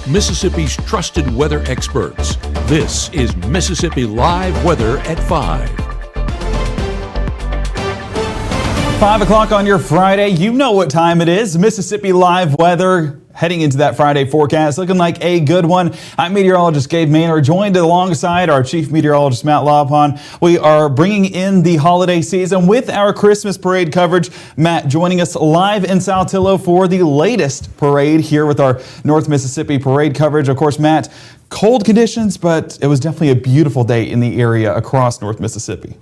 Mississippi's trusted weather experts. This is Mississippi Live Weather at 5. 5 o'clock on your Friday. You know what time it is. Mississippi Live Weather. Heading into that Friday forecast, looking like a good one. I'm meteorologist Gabe Maynard, joined alongside our chief meteorologist Matt Lopon. We are bringing in the holiday season with our Christmas parade coverage. Matt joining us live in Saltillo for the latest parade here with our North Mississippi parade coverage. Of course, Matt, cold conditions, but it was definitely a beautiful day in the area across North Mississippi.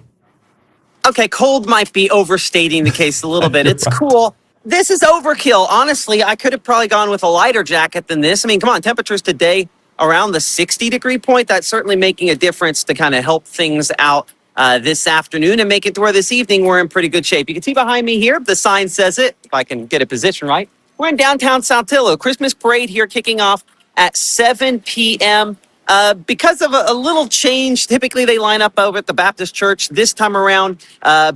Okay, cold might be overstating the case a little bit. It's cool. This is overkill. Honestly, I could have probably gone with a lighter jacket than this. I mean, come on, temperatures today around the 60-degree point. That's certainly making a difference to kind of help things out this afternoon and make it to where this evening we're in pretty good shape. You can see behind me here, the sign says it, if I can get a position right. We're in downtown Saltillo. Christmas parade here kicking off at 7 p.m. Because of a little change, typically they line up over at the Baptist Church. This time around,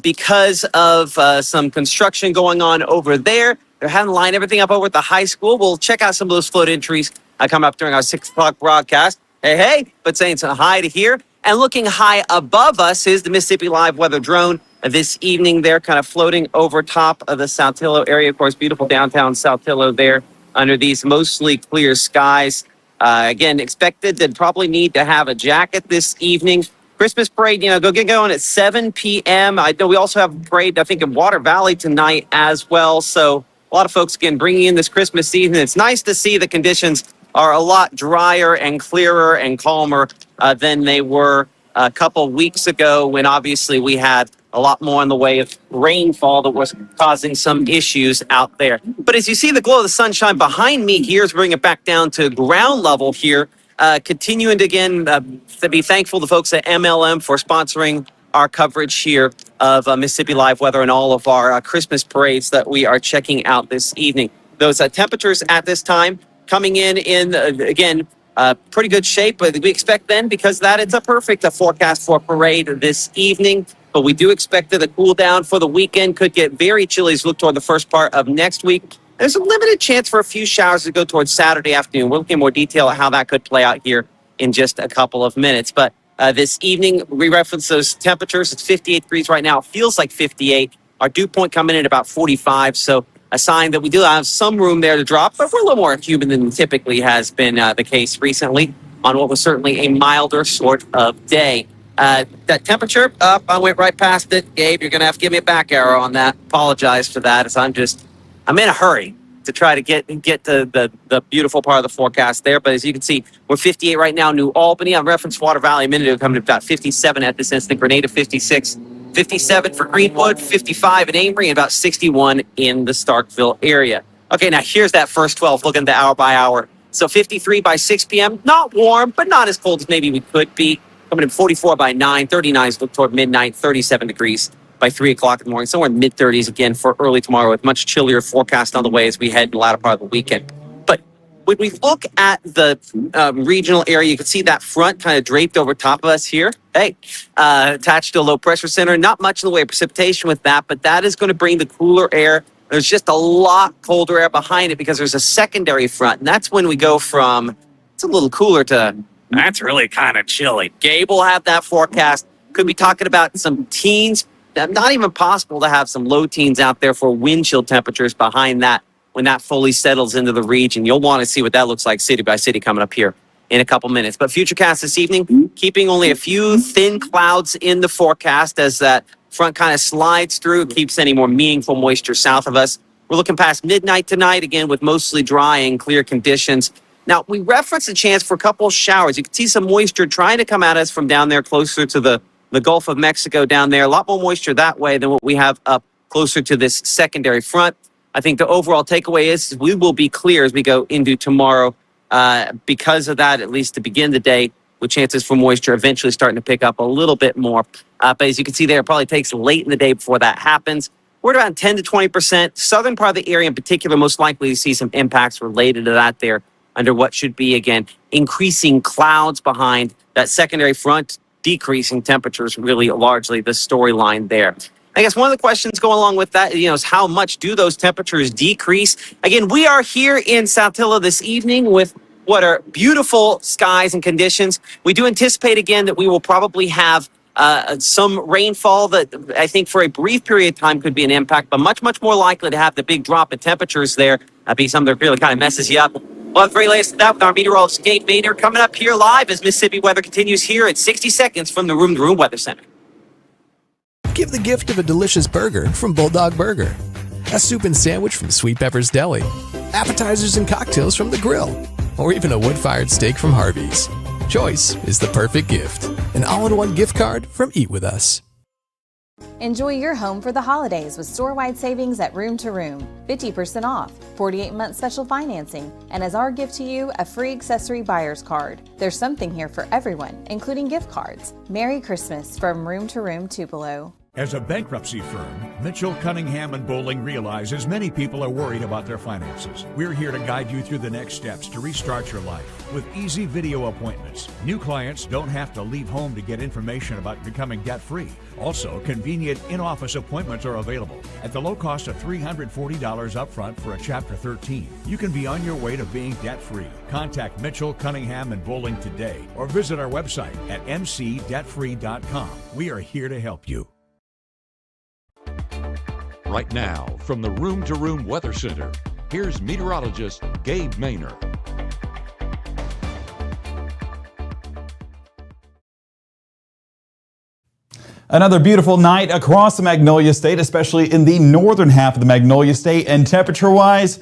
because of some construction going on over there, they're having to line everything up over at the high school. We'll check out some of those float entries come up during our 6 o'clock broadcast. Hey, but saying some hi to here. And looking high above us is the Mississippi Live Weather drone. This evening, they're kind of floating over top of the Saltillo area. Of course, beautiful downtown Saltillo there under these mostly clear skies. Again, expected to probably need to have a jacket this evening. Christmas parade, go get going at 7 p.m. I know we also have a parade, I think, in Water Valley tonight as well. So a lot of folks, again, bringing in this Christmas season. It's nice to see the conditions are a lot drier and clearer and calmer than they were a couple weeks ago when obviously we had a lot more in the way of rainfall that was causing some issues out there. But as you see the glow of the sunshine behind me here, is bringing it back down to ground level here. Continuing to, again, to be thankful to folks at MLM for sponsoring our coverage here of Mississippi Live Weather and all of our Christmas parades that we are checking out this evening. Those temperatures at this time coming in again, pretty good shape. But we expect then, because of that, it's a perfect forecast for parade this evening. But we do expect that a cool down for the weekend could get very chilly as we look toward the first part of next week. There's a limited chance for a few showers to go towards Saturday afternoon. We'll look in more detail at how that could play out here in just a couple of minutes. But this evening, we reference those temperatures. It's 58 degrees right now. It feels like 58. Our dew point coming in at about 45. So a sign that we do have some room there to drop, but we're a little more humid than typically has been the case recently on what was certainly a milder sort of day. That temperature up, I went right past it. Gabe, you're going to have to give me a back arrow on that. Apologize for that, as I'm in a hurry to try to get to the beautiful part of the forecast there. But as you can see, we're 58 right now, New Albany. I referenced Water Valley a minute ago, coming to about 57 at this instant. Grenada, 56. 57 for Greenwood, 55 in Amory, and about 61 in the Starkville area. Okay, now here's that first 12, looking at the hour by hour. So 53 by 6 p.m., not warm, but not as cold as maybe we could be. Coming in 44 by 9, 39 look toward midnight, 37 degrees by 3 o'clock in the morning. Somewhere in mid-30s again for early tomorrow with much chillier forecast on the way as we head in the latter part of the weekend. But when we look at the regional area, you can see that front kind of draped over top of us here. Hey, attached to a low pressure center. Not much in the way of precipitation with that, but that is going to bring the cooler air. There's just a lot colder air behind it because there's a secondary front. And that's when we go from, it's a little cooler to, that's really kind of chilly. Gabe will have that forecast. Could be talking about some teens. Not even possible to have some low teens out there for wind chill temperatures behind that when that fully settles into the region. You'll want to see what that looks like city by city coming up here in a couple minutes. But futurecast this evening, keeping only a few thin clouds in the forecast as that front kind of slides through. It keeps any more meaningful moisture south of us. We're looking past midnight tonight, again, with mostly dry and clear conditions. Now, we referenced a chance for a couple of showers. You can see some moisture trying to come at us from down there closer to the Gulf of Mexico down there. A lot more moisture that way than what we have up closer to this secondary front. I think the overall takeaway is we will be clear as we go into tomorrow because of that, at least to begin the day, with chances for moisture eventually starting to pick up a little bit more. But as you can see there, it probably takes late in the day before that happens. We're at around 10 to 20%. Southern part of the area in particular, most likely to see some impacts related to that there under what should be, again, increasing clouds behind that secondary front, decreasing temperatures, really largely the storyline there. I guess one of the questions going along with that, is how much do those temperatures decrease? Again, we are here in Saltillo this evening with what are beautiful skies and conditions. We do anticipate again that we will probably have some rainfall that I think for a brief period of time could be an impact, but much, much more likely to have the big drop in temperatures there be something that really kind of messes you up. Well, the very latest of that with our meteorologist Gabe Maynard coming up here live as Mississippi weather continues here at 60 seconds from the Room to Room Weather Center. Give the gift of a delicious burger from Bulldog Burger, a soup and sandwich from Sweet Pepper's Deli, appetizers and cocktails from The Grill, or even a wood-fired steak from Harvey's. Choice is the perfect gift. An all-in-one gift card from Eat With Us. Enjoy your home for the holidays with store-wide savings at Room to Room. 50% off, 48-month special financing, and as our gift to you, a free accessory buyer's card. There's something here for everyone, including gift cards. Merry Christmas from Room to Room Tupelo. As a bankruptcy firm, Mitchell, Cunningham, and Bowling realizes many people are worried about their finances. We're here to guide you through the next steps to restart your life with easy video appointments. New clients don't have to leave home to get information about becoming debt-free. Also, convenient in-office appointments are available at the low cost of $340 upfront for a Chapter 13. You can be on your way to being debt-free. Contact Mitchell, Cunningham, and Bowling today or visit our website at mcdebtfree.com. We are here to help you. Right now, from the Room to Room Weather Center, here's meteorologist Gabe Maynard. Another beautiful night across the Magnolia State, especially in the northern half of the Magnolia State, and temperature-wise,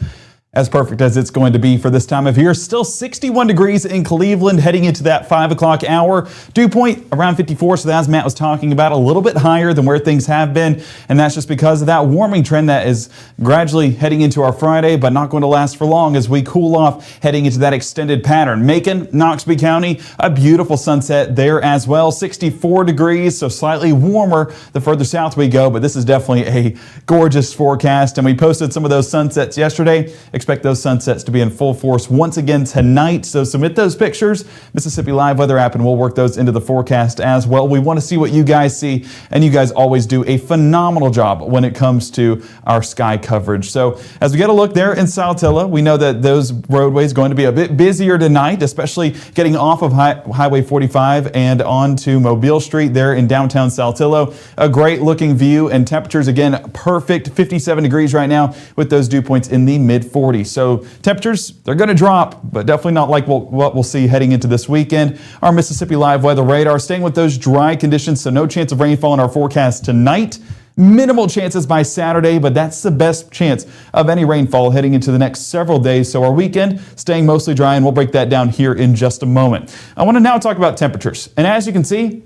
as perfect as it's going to be for this time of year. Still 61 degrees in Cleveland heading into that 5 o'clock hour. Dew point around 54, so as Matt was talking about, a little bit higher than where things have been, and that's just because of that warming trend that is gradually heading into our Friday, but not going to last for long as we cool off heading into that extended pattern. Macon, Noxubee County, a beautiful sunset there as well. 64 degrees, so slightly warmer the further south we go, but this is definitely a gorgeous forecast, and we posted some of those sunsets yesterday. Expect those sunsets to be in full force once again tonight. So submit those pictures, Mississippi Live Weather app, and we'll work those into the forecast as well. We want to see what you guys see, and you guys always do a phenomenal job when it comes to our sky coverage. So as we get a look there in Saltillo, we know that those roadways going to be a bit busier tonight, especially getting off of Highway 45 and onto Mobile Street there in downtown Saltillo. A great looking view, and temperatures again perfect, 57 degrees right now with those dew points in the mid-40s. So temperatures, they're going to drop, but definitely not like what we'll see heading into this weekend. Our Mississippi Live Weather radar staying with those dry conditions, so no chance of rainfall in our forecast tonight. Minimal chances by Saturday, but that's the best chance of any rainfall heading into the next several days. So our weekend staying mostly dry, and we'll break that down here in just a moment. I want to now talk about temperatures. And as you can see,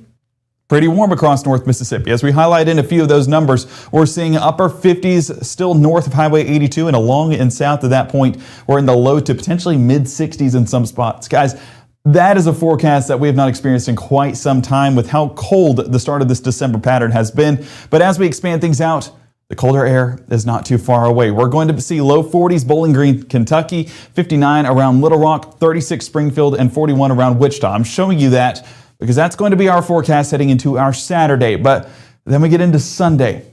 pretty warm across North Mississippi. As we highlight in a few of those numbers, we're seeing upper 50s still north of Highway 82 and along and south of that point, we're in the low to potentially mid 60s in some spots. Guys, that is a forecast that we have not experienced in quite some time with how cold the start of this December pattern has been. But as we expand things out, the colder air is not too far away. We're going to see low 40s Bowling Green, Kentucky, 59 around Little Rock, 36 Springfield, and 41 around Wichita. I'm showing you that because that's going to be our forecast heading into our Saturday. But then we get into Sunday.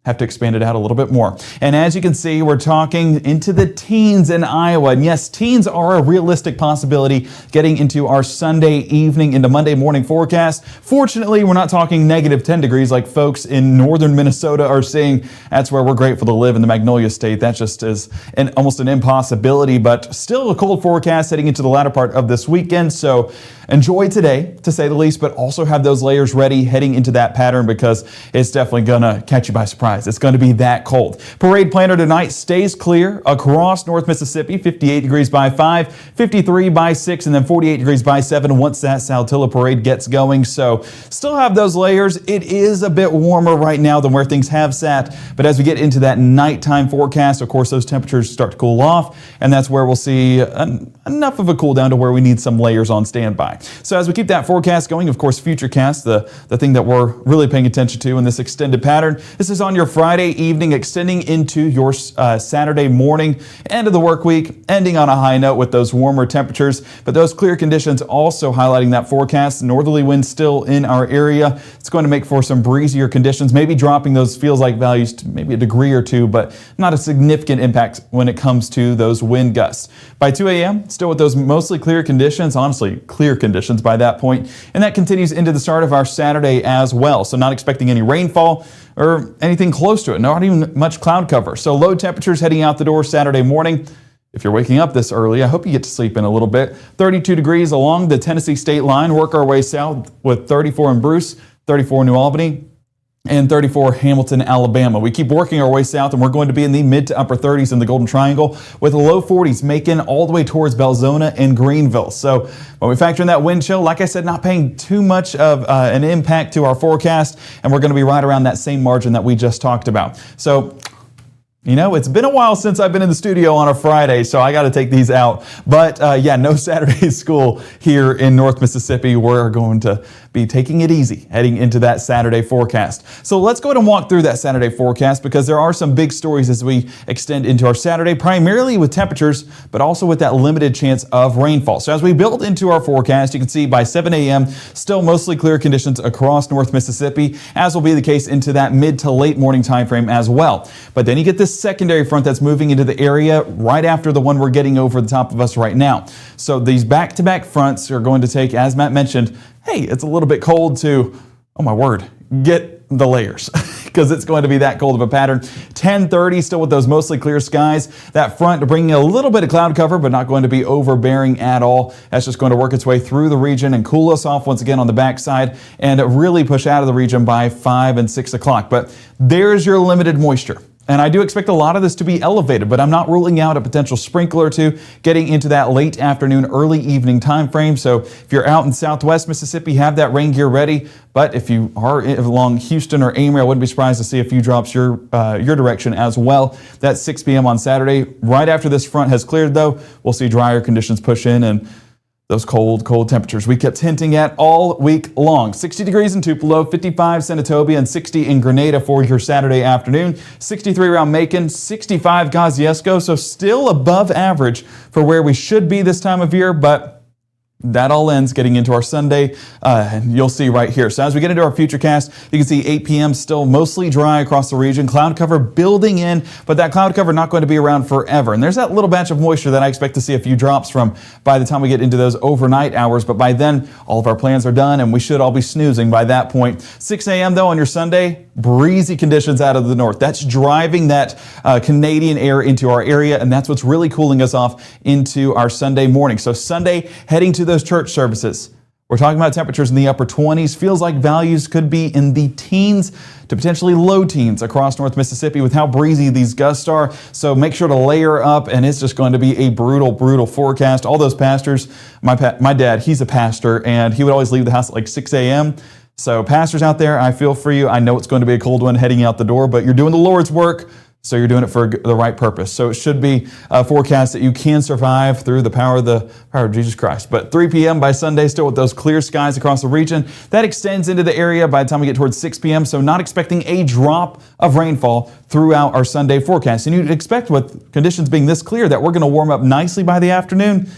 Have to expand it out a little bit more. And as you can see, we're talking into the teens in Iowa. And yes, teens are a realistic possibility getting into our Sunday evening into Monday morning forecast. Fortunately, we're not talking negative 10 degrees like folks in northern Minnesota are seeing. That's where we're grateful to live in the Magnolia State. That just is almost an impossibility, but still a cold forecast heading into the latter part of this weekend. So enjoy today, to say the least, but also have those layers ready heading into that pattern because it's definitely going to catch you by surprise. It's going to be that cold. Parade planner tonight stays clear across North Mississippi, 58 degrees by 5, 53 by 6, and then 48 degrees by 7 once that Saltillo parade gets going. So still have those layers. It is a bit warmer right now than where things have sat, but as we get into that nighttime forecast, of course, those temperatures start to cool off, and that's where we'll see enough of a cool down to where we need some layers on standby. So as we keep that forecast going, of course, Futurecast, the thing that we're really paying attention to in this extended pattern, this is on your your Friday evening, extending into your Saturday morning, end of the work week, ending on a high note with those warmer temperatures. But those clear conditions also highlighting that forecast. Northerly winds still in our area. It's going to make for some breezier conditions, maybe dropping those feels like values to maybe a degree or two, but not a significant impact when it comes to those wind gusts. By 2 a.m., still with those mostly clear conditions, honestly clear conditions by that point, and that continues into the start of our Saturday as well. So not expecting any rainfall or anything close to it, not even much cloud cover. So low temperatures heading out the door Saturday morning. If you're waking up this early, I hope you get to sleep in a little bit. 32 degrees along the Tennessee state line, work our way south with 34 in Bruce, 34 in New Albany, and 34 Hamilton, Alabama. We keep working our way south, and we're going to be in the mid to upper 30s in the Golden Triangle, with the low 40s making all the way towards Belzona and Greenville. So when we factor in that wind chill, like I said, not paying too much of an impact to our forecast, and we're going to be right around that same margin that we just talked about. So, you know, it's been a while since I've been in the studio on a Friday, so I got to take these out. But yeah, no Saturday school here in North Mississippi. We're going to be taking it easy heading into that Saturday forecast. So let's go ahead and walk through that Saturday forecast, because there are some big stories as we extend into our Saturday, primarily with temperatures, but also with that limited chance of rainfall. So as we build into our forecast, you can see by 7 a.m., still mostly clear conditions across North Mississippi, as will be the case into that mid to late morning time frame as well. But then you get this secondary front that's moving into the area right after the one we're getting over the top of us right now. So these back-to-back fronts are going to take, as Matt mentioned, hey, it's a little bit cold to, oh my word, get the layers, because it's going to be that cold of a pattern. 10:30 still with those mostly clear skies. That front bringing a little bit of cloud cover, but not going to be overbearing at all. That's just going to work its way through the region and cool us off once again on the backside, and really push out of the region by 5 and 6 o'clock. But there's your limited moisture. And I do expect a lot of this to be elevated, but I'm not ruling out a potential sprinkle or two getting into that late afternoon, early evening time frame. So if you're out in southwest Mississippi, have that rain gear ready. But if you are along Houston or Amory, I wouldn't be surprised to see a few drops your direction as well. That's 6 p.m. on Saturday. Right after this front has cleared, though, we'll see drier conditions push in, and those cold temperatures we kept hinting at all week long. 60 degrees in Tupelo, 55 Senatobia, and 60 in Grenada for your Saturday afternoon. 63 around Macon, 65 Kosciuszko, so still above average for where we should be this time of year, but that all ends getting into our Sunday, and you'll see right here. So as we get into our futurecast, you can see 8 p.m. still mostly dry across the region. Cloud cover building in, but that cloud cover not going to be around forever. And there's that little batch of moisture that I expect to see a few drops from by the time we get into those overnight hours. But by then, all of our plans are done, and we should all be snoozing by that point. 6 a.m. though on your Sunday, breezy conditions out of the north. That's driving that Canadian air into our area, and that's what's really cooling us off into our Sunday morning. So Sunday, heading to those church services, we're talking about temperatures in the upper 20s. Feels like values could be in the teens to potentially low teens across North Mississippi with how breezy these gusts are. So make sure to layer up, and it's just going to be a brutal forecast. All those pastors, my dad, he's a pastor, and he would always leave the house at like 6 a.m. So pastors out there, I feel for you. I know it's going to be a cold one heading out the door, but you're doing the Lord's work, so you're doing it for the right purpose. So it should be a forecast that you can survive through the power of Jesus Christ. But 3 p.m. by Sunday, still with those clear skies across the region. That extends into the area by the time we get towards 6 p.m., so not expecting a drop of rainfall throughout our Sunday forecast. And you'd expect, with conditions being this clear, that we're going to warm up nicely by the afternoon.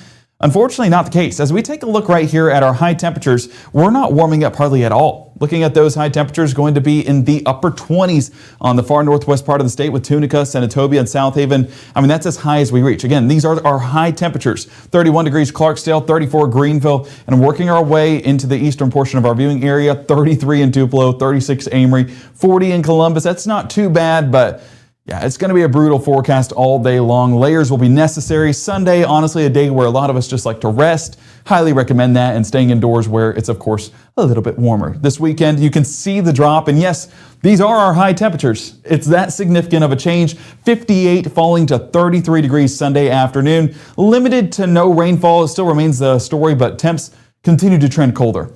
Unfortunately, not the case. As we take a look right here at our high temperatures, we're not warming up hardly at all. Looking at those high temperatures, going to be in the upper 20s on the far northwest part of the state with Tunica, Senatobia, and South Haven. I mean, that's as high as we reach. Again, these are our high temperatures. 31 degrees Clarksdale, 34 Greenville, and working our way into the eastern portion of our viewing area, 33 in Tupelo, 36 Amory, 40 in Columbus. That's not too bad, but yeah, it's going to be a brutal forecast all day long. Layers will be necessary. Sunday, honestly, a day where a lot of us just like to rest. Highly recommend that, and staying indoors where it's, of course, a little bit warmer. This weekend, you can see the drop, and yes, these are our high temperatures. It's that significant of a change. 58 falling to 33 degrees Sunday afternoon. Limited to no rainfall. It still remains the story, but temps continue to trend colder.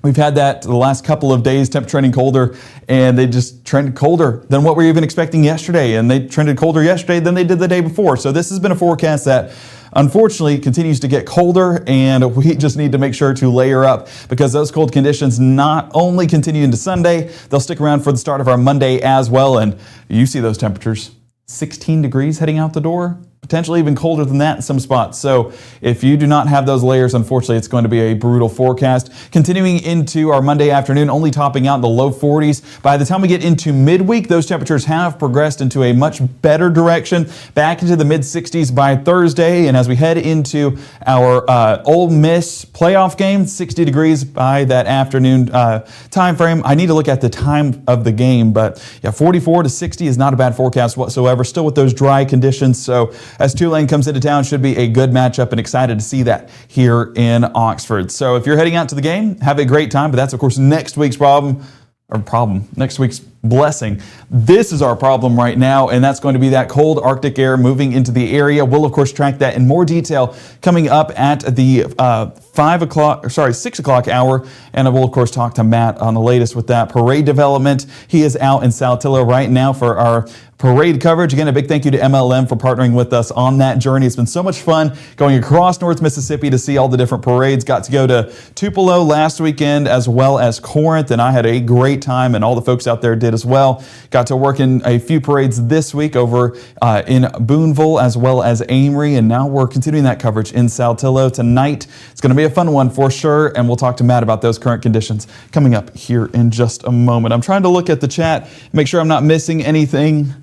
We've had that the last couple of days, temp trending colder, and they just trended colder than what we were even expecting yesterday. And they trended colder yesterday than they did the day before. So this has been a forecast that unfortunately continues to get colder, and we just need to make sure to layer up because those cold conditions not only continue into Sunday, they'll stick around for the start of our Monday as well. And you see those temperatures, 16 degrees heading out the door. Potentially even colder than that in some spots. So if you do not have those layers, unfortunately, it's going to be a brutal forecast. Continuing into our Monday afternoon, only topping out in the low 40s. By the time we get into midweek, those temperatures have progressed into a much better direction, back into the mid 60s by Thursday. And as we head into our Ole Miss playoff game, 60 degrees by that afternoon time frame. I need to look at the time of the game, but yeah, 44 to 60 is not a bad forecast whatsoever. Still with those dry conditions. So as Tulane comes into town, should be a good matchup, and excited to see that here in Oxford. So if you're heading out to the game, have a great time, but that's of course next week's next week's blessing. This is our problem right now, and that's going to be that cold Arctic air moving into the area. We'll of course track that in more detail coming up at the 6 o'clock hour, and we'll of course talk to Matt on the latest with that parade development. He is out in Saltillo right now for our parade coverage. Again, a big thank you to MLM for partnering with us on that journey. It's been so much fun going across North Mississippi to see all the different parades. Got to go to Tupelo last weekend as well as Corinth, and I had a great time, and all the folks out there did as well. Got to work in a few parades this week over in Boonville as well as Amory, and now we're continuing that coverage in Saltillo tonight. It's going to be a fun one for sure, and we'll talk to Matt about those current conditions coming up here in just a moment. I'm trying to look at the chat, make sure I'm not missing anything.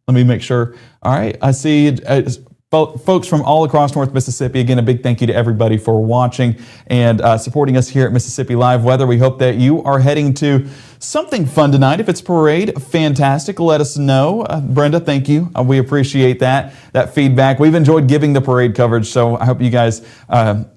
Let me make sure. All right, I see folks from all across North Mississippi. Again, a big thank you to everybody for watching and supporting us here at Mississippi Live Weather. We hope that you are heading to something fun tonight. If it's parade, fantastic. Let us know. Brenda, thank you. We appreciate that feedback. We've enjoyed giving the parade coverage, so I hope you guys,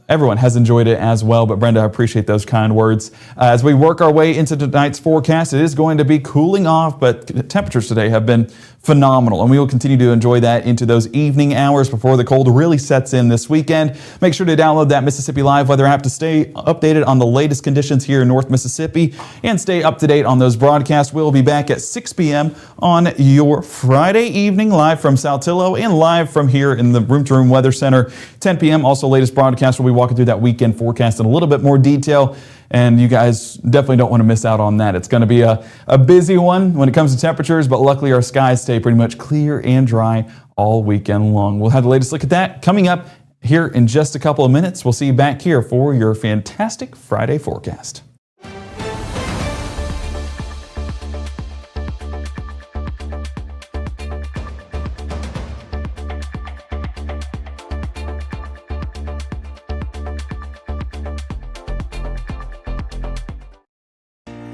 everyone has enjoyed it as well. But Brenda, I appreciate those kind words. As we work our way into tonight's forecast, it is going to be cooling off, but temperatures today have been phenomenal, and we will continue to enjoy that into those evening hours before the cold really sets in this weekend. Make sure to download that Mississippi Live Weather app to stay updated on the latest conditions here in North Mississippi and stay up to date on those broadcasts. We'll be back at 6 p.m. on your Friday evening, live from Saltillo and live from here in the Room to Room Weather Center. 10 p.m. also latest broadcast. We'll be walking through that weekend forecast in a little bit more detail, and you guys definitely don't want to miss out on that. It's going to be a busy one when it comes to temperatures, but luckily our skies stay pretty much clear and dry all weekend long. We'll have the latest look at that coming up here in just a couple of minutes. We'll see you back here for your fantastic Friday forecast.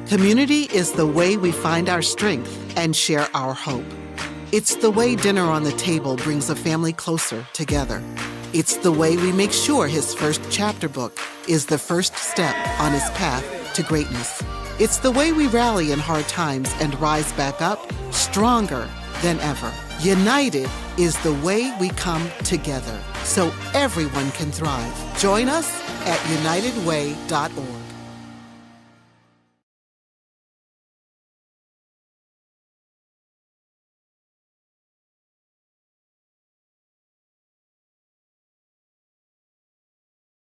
Community is the way we find our strength and share our hope. It's the way dinner on the table brings a family closer together. It's the way we make sure his first chapter book is the first step on his path to greatness. It's the way we rally in hard times and rise back up stronger than ever. United is the way we come together so everyone can thrive. Join us at unitedway.org.